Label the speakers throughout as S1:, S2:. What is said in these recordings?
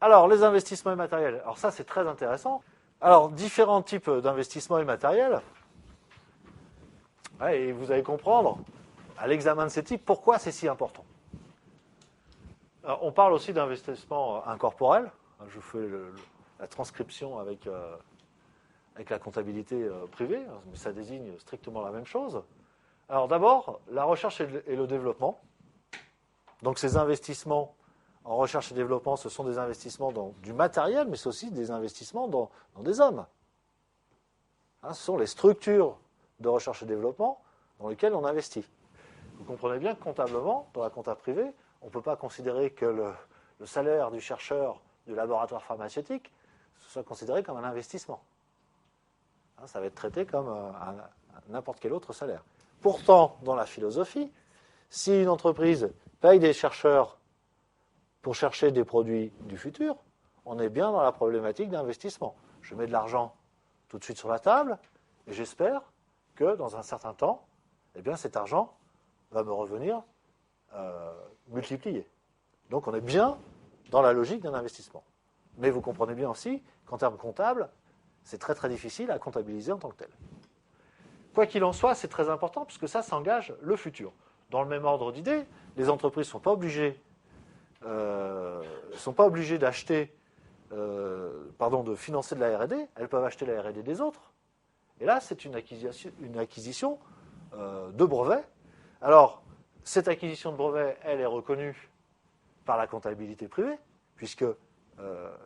S1: Alors, les investissements immatériels. Alors ça, c'est très intéressant. Alors, différents types d'investissements immatériels. Ouais, et vous allez comprendre, à l'examen de ces types, pourquoi c'est si important. Alors, on parle aussi d'investissement incorporel. Je vous fais la transcription avec la comptabilité privée, mais ça désigne strictement la même chose. Alors d'abord, la recherche et le développement. Donc ces investissements en recherche et développement, ce sont des investissements dans du matériel, mais c'est aussi des investissements dans des hommes. Ce sont les structures de recherche et développement dans lesquelles on investit. Vous comprenez bien que comptablement, dans la compta privée, on ne peut pas considérer que le salaire du chercheur du laboratoire pharmaceutique soit considéré comme un investissement. Ça va être traité comme n'importe quel autre salaire. Pourtant, dans la philosophie, si une entreprise paye des chercheurs pour chercher des produits du futur, on est bien dans la problématique d'investissement. Je mets de l'argent tout de suite sur la table et j'espère que dans un certain temps, eh bien, cet argent va me revenir multiplié. Donc on est bien dans la logique d'un investissement. Mais vous comprenez bien aussi qu'en termes comptables, c'est très très difficile à comptabiliser en tant que tel. Quoi qu'il en soit, c'est très important puisque ça engage le futur. Dans le même ordre d'idées, les entreprises ne sont pas obligées d'acheter, de financer de la R&D. Elles peuvent acheter la R&D des autres. Et là, c'est une acquisition de brevets. Alors, cette acquisition de brevets, elle est reconnue par la comptabilité privée, puisque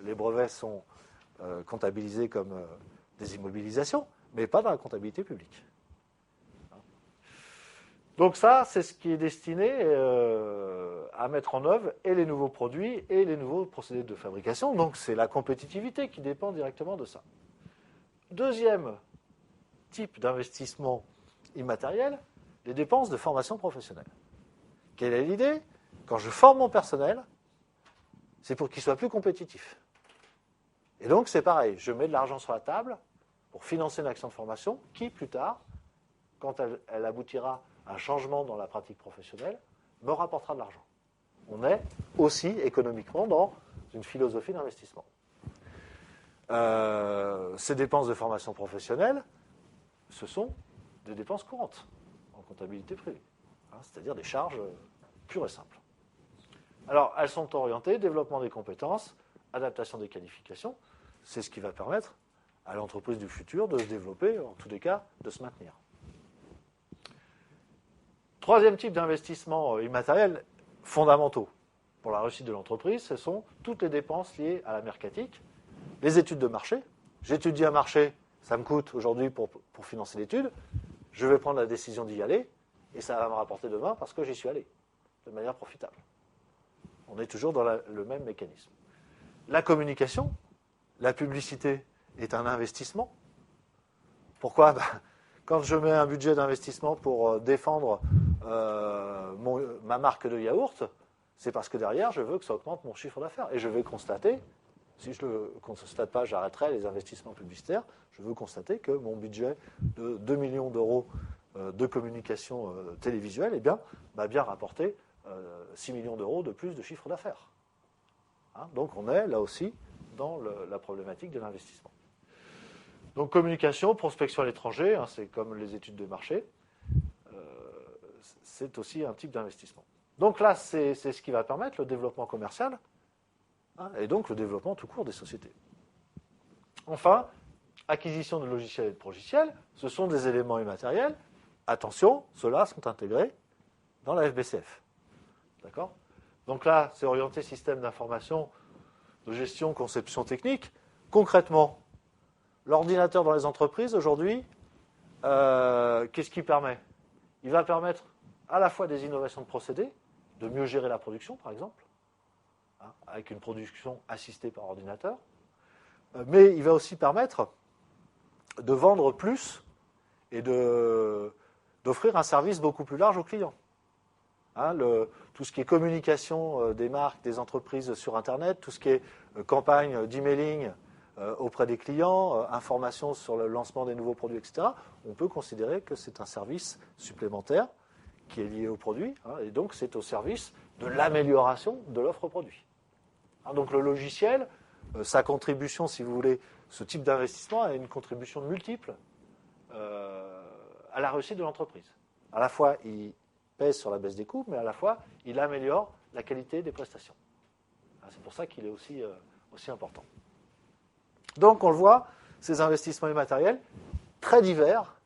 S1: les brevets sont comptabilisés comme des immobilisations, mais pas dans la comptabilité publique. Donc ça, c'est ce qui est destiné à mettre en œuvre et les nouveaux produits et les nouveaux procédés de fabrication. Donc c'est la compétitivité qui dépend directement de ça. Deuxième type d'investissement immatériel, les dépenses de formation professionnelle. Quelle est l'idée ? Quand je forme mon personnel, c'est pour qu'il soit plus compétitif. Et donc c'est pareil, je mets de l'argent sur la table pour financer une action de formation qui, plus tard, quand elle aboutira à un changement dans la pratique professionnelle, me rapportera de l'argent. On est aussi économiquement dans une philosophie d'investissement. Ces dépenses de formation professionnelle, ce sont des dépenses courantes en comptabilité privée, c'est-à-dire des charges pures et simples. Alors, elles sont orientées, développement des compétences, adaptation des qualifications, c'est ce qui va permettre à l'entreprise du futur de se développer, en tous les cas, de se maintenir. Troisième type d'investissement immatériel, fondamentaux pour la réussite de l'entreprise, ce sont toutes les dépenses liées à la mercatique, les études de marché. J'étudie un marché, ça me coûte aujourd'hui pour financer l'étude, je vais prendre la décision d'y aller, et ça va me rapporter demain parce que j'y suis allé, de manière profitable. On est toujours dans le même mécanisme. La communication, la publicité est un investissement. Pourquoi ? Quand je mets un budget d'investissement pour défendre ma marque de yaourt, c'est parce que derrière, je veux que ça augmente mon chiffre d'affaires. Et je vais constater, si je ne le constate pas, j'arrêterai les investissements publicitaires, je veux constater que mon budget de 2 millions d'euros de communication télévisuelle m'a bien rapporté 6 millions d'euros de plus de chiffre d'affaires. Donc on est là aussi dans la problématique de l'investissement. Donc communication, prospection à l'étranger, c'est comme les études de marché, c'est aussi un type d'investissement. Donc là, c'est ce qui va permettre le développement commercial et donc le développement tout court des sociétés. Enfin, acquisition de logiciels et de progiciels, ce sont des éléments immatériels. Attention, ceux-là sont intégrés dans la FBCF. D'accord ? Donc là, c'est orienté système d'information, de gestion, conception technique. Concrètement, l'ordinateur dans les entreprises, aujourd'hui, qu'est-ce qu'il permet ? Il va permettre à la fois des innovations de procédés, de mieux gérer la production, par exemple, avec une production assistée par ordinateur, mais il va aussi permettre de vendre plus et d'offrir un service beaucoup plus large aux clients. Tout ce qui est communication des marques, des entreprises sur Internet, tout ce qui est campagne d'emailing auprès des clients, information sur le lancement des nouveaux produits, etc., on peut considérer que c'est un service supplémentaire qui est lié au produit, et donc c'est au service de l'amélioration de l'offre produit. Donc le logiciel, sa contribution, si vous voulez, ce type d'investissement a une contribution multiple à la réussite de l'entreprise. À la fois, il pèse sur la baisse des coûts, mais à la fois, il améliore la qualité des prestations. C'est pour ça qu'il est aussi important. Donc, on le voit, ces investissements immatériels, très divers,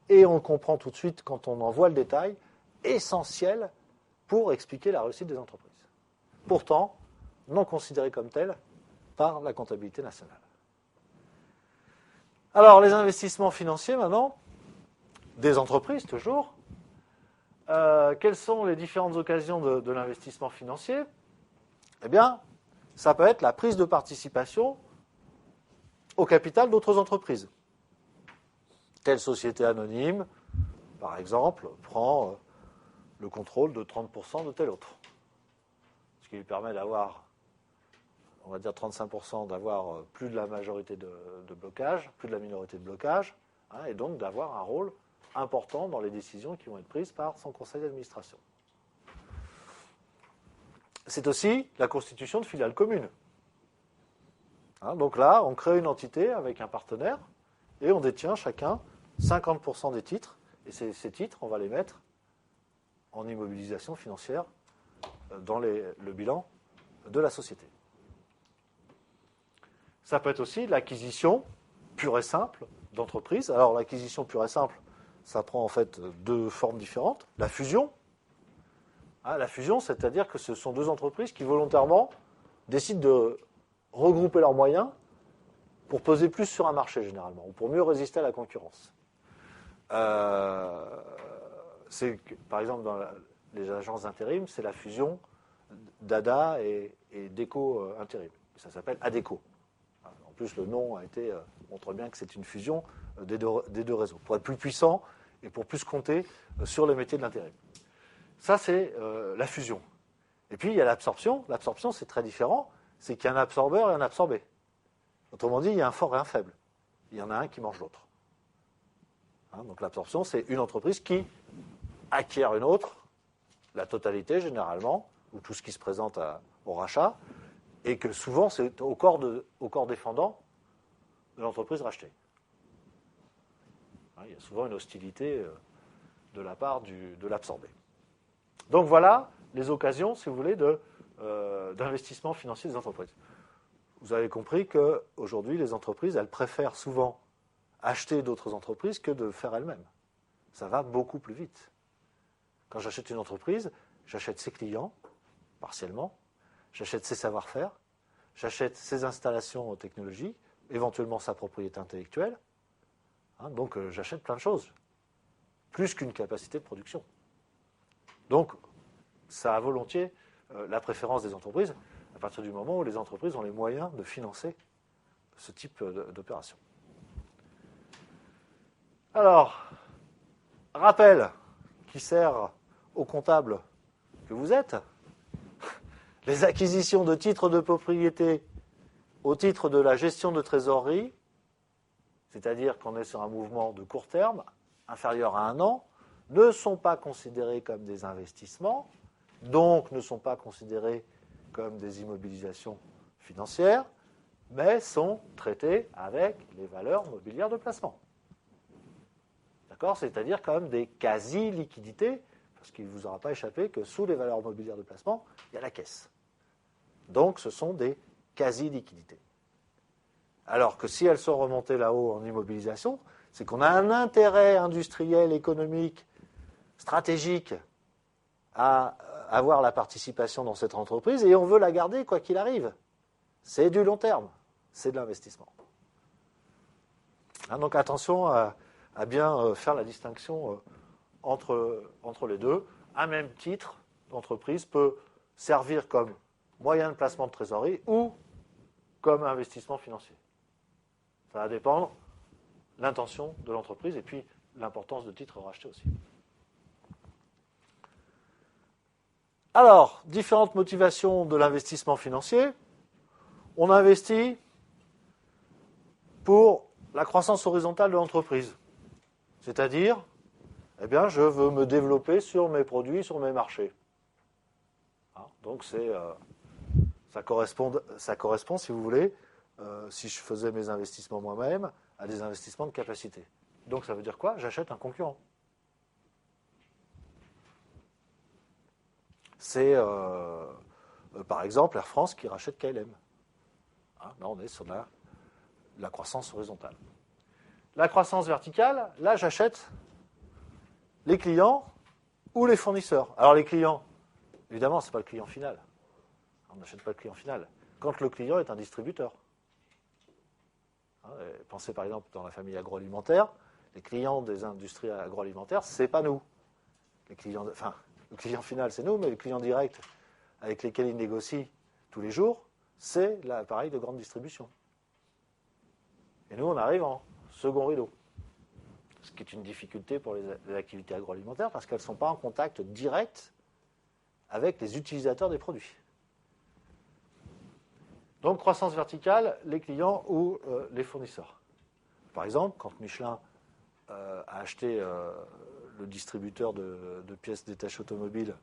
S1: et on le comprend tout de suite quand on en voit le détail, essentiels pour expliquer la réussite des entreprises. Pourtant, non considérés comme tels par la comptabilité nationale. Alors, les investissements financiers, maintenant, des entreprises, toujours. Quelles sont les différentes occasions de l'investissement financier? Eh bien, ça peut être la prise de participation au capital d'autres entreprises. Telle société anonyme, par exemple, prend le contrôle de 30% de telle autre. Ce qui lui permet d'avoir, on va dire 35%, d'avoir plus de la majorité de blocage, plus de la minorité de blocage, et donc d'avoir un rôle important dans les décisions qui vont être prises par son conseil d'administration. C'est aussi la constitution de filiales communes. Donc là, on crée une entité avec un partenaire et on détient chacun 50% des titres. Et ces titres, on va les mettre en immobilisation financière dans le bilan de la société. Ça peut être aussi l'acquisition pure et simple d'entreprises. Alors l'acquisition pure et simple, ça prend en fait deux formes différentes. La fusion. La fusion, c'est-à-dire que ce sont deux entreprises qui volontairement décident de regrouper leurs moyens pour peser plus sur un marché généralement, ou pour mieux résister à la concurrence. Par exemple, dans les agences d'intérim, c'est la fusion d'ADA et d'Eco Intérim. Ça s'appelle ADECO. En plus, le nom montre bien que c'est une fusion des deux réseaux, pour être plus puissant et pour plus compter sur les métiers de l'intérim. Ça, c'est la fusion. Et puis, il y a l'absorption. L'absorption, c'est très différent. C'est qu'il y a un absorbeur et un absorbé. Autrement dit, il y a un fort et un faible. Il y en a un qui mange l'autre. Donc l'absorption, c'est une entreprise qui acquiert une autre, la totalité généralement, ou tout ce qui se présente au rachat, et que souvent, c'est au corps défendant de l'entreprise rachetée. Il y a souvent une hostilité de la part de l'absorbé. Donc voilà les occasions, si vous voulez, d'investissement financier des entreprises. Vous avez compris qu'aujourd'hui, les entreprises, elles préfèrent souvent acheter d'autres entreprises que de faire elles-mêmes. Ça va beaucoup plus vite. Quand j'achète une entreprise, j'achète ses clients, partiellement, j'achète ses savoir-faire, j'achète ses installations technologiques, éventuellement sa propriété intellectuelle. Donc j'achète plein de choses, plus qu'une capacité de production. Donc, ça a volontiers la préférence des entreprises à partir du moment où les entreprises ont les moyens de financer ce type d'opération. Alors, rappel qui sert aux comptables que vous êtes, les acquisitions de titres de propriété au titre de la gestion de trésorerie, c'est-à-dire qu'on est sur un mouvement de court terme, inférieur à 1 an, ne sont pas considérés comme des investissements, donc ne sont pas considérés comme des immobilisations financières, mais sont traités avec les valeurs mobilières de placement. D'accord ? C'est-à-dire comme des quasi-liquidités, parce qu'il ne vous aura pas échappé que sous les valeurs mobilières de placement, il y a la caisse. Donc ce sont des quasi-liquidités. Alors que si elles sont remontées là-haut en immobilisation, c'est qu'on a un intérêt industriel, économique, stratégique à avoir la participation dans cette entreprise et on veut la garder quoi qu'il arrive. C'est du long terme, c'est de l'investissement. Donc attention à bien faire la distinction entre les deux. Un même titre d'entreprise peut servir comme moyen de placement de trésorerie ou comme investissement financier. Ça va dépendre de l'intention de l'entreprise et puis l'importance de titres rachetés aussi. Alors, différentes motivations de l'investissement financier. On investit pour la croissance horizontale de l'entreprise. C'est-à-dire, je veux me développer sur mes produits, sur mes marchés. Donc, Ça correspond, si vous voulez, si je faisais mes investissements moi-même, à des investissements de capacité. Donc ça veut dire quoi? J'achète un concurrent. C'est, par exemple, Air France qui rachète KLM. Hein, là, on est sur la croissance horizontale. La croissance verticale, là, j'achète les clients ou les fournisseurs. Alors les clients, évidemment, ce n'est pas le client final. On n'achète pas le client final. Quand le client est un distributeur. Hein, pensez par exemple dans la famille agroalimentaire, les clients des industries agroalimentaires, ce n'est pas nous. Le client final, c'est nous, mais le client direct avec lesquels ils négocient tous les jours, c'est l'appareil de grande distribution. Et nous, on arrive en second rideau. Ce qui est une difficulté pour les activités agroalimentaires parce qu'elles ne sont pas en contact direct avec les utilisateurs des produits. Donc, croissance verticale, les clients ou les fournisseurs. Par exemple, quand Michelin a acheté le distributeur de pièces détachées automobiles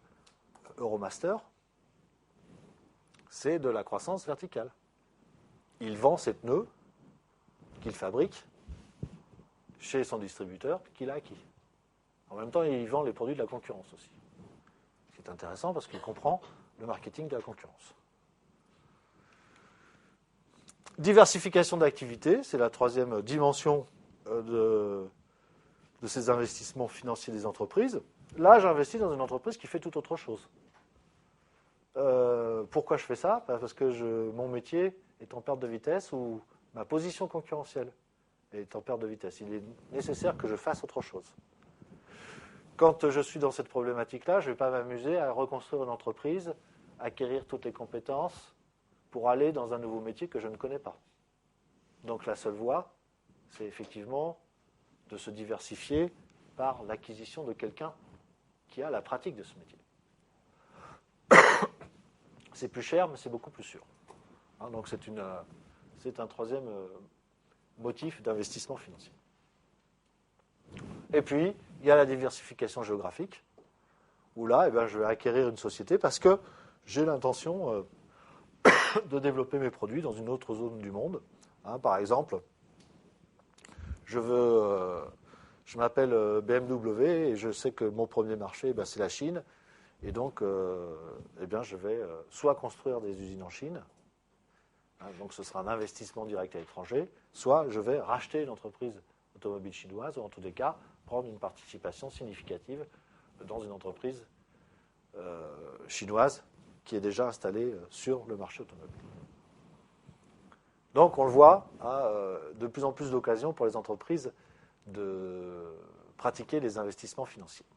S1: Euromaster, c'est de la croissance verticale. Il vend ses pneus qu'il fabrique chez son distributeur qu'il a acquis. En même temps, il vend les produits de la concurrence aussi. C'est intéressant parce qu'il comprend le marketing de la concurrence. Diversification d'activités, c'est la troisième dimension de ces investissements financiers des entreprises. Là, j'investis dans une entreprise qui fait tout autre chose. Pourquoi je fais ça? Parce que mon métier est en perte de vitesse ou ma position concurrentielle est en perte de vitesse. Il est nécessaire que je fasse autre chose. Quand je suis dans cette problématique-là, je ne vais pas m'amuser à reconstruire une entreprise, acquérir toutes les compétences pour aller dans un nouveau métier que je ne connais pas. Donc la seule voie, c'est effectivement de se diversifier par l'acquisition de quelqu'un qui a la pratique de ce métier. C'est plus cher, mais c'est beaucoup plus sûr. Hein, donc c'est un troisième motif d'investissement financier. Et puis, il y a la diversification géographique, où là, je vais acquérir une société parce que j'ai l'intention de développer mes produits dans une autre zone du monde. Hein, par exemple, je m'appelle BMW et je sais que mon premier marché, c'est la Chine. Et donc, je vais soit construire des usines en Chine, hein, donc ce sera un investissement direct à l'étranger, soit je vais racheter une entreprise automobile chinoise, ou en tous les cas, prendre une participation significative dans une entreprise chinoise qui est déjà installée sur le marché automobile. Donc, on le voit, de plus en plus d'occasions pour les entreprises de pratiquer les investissements financiers.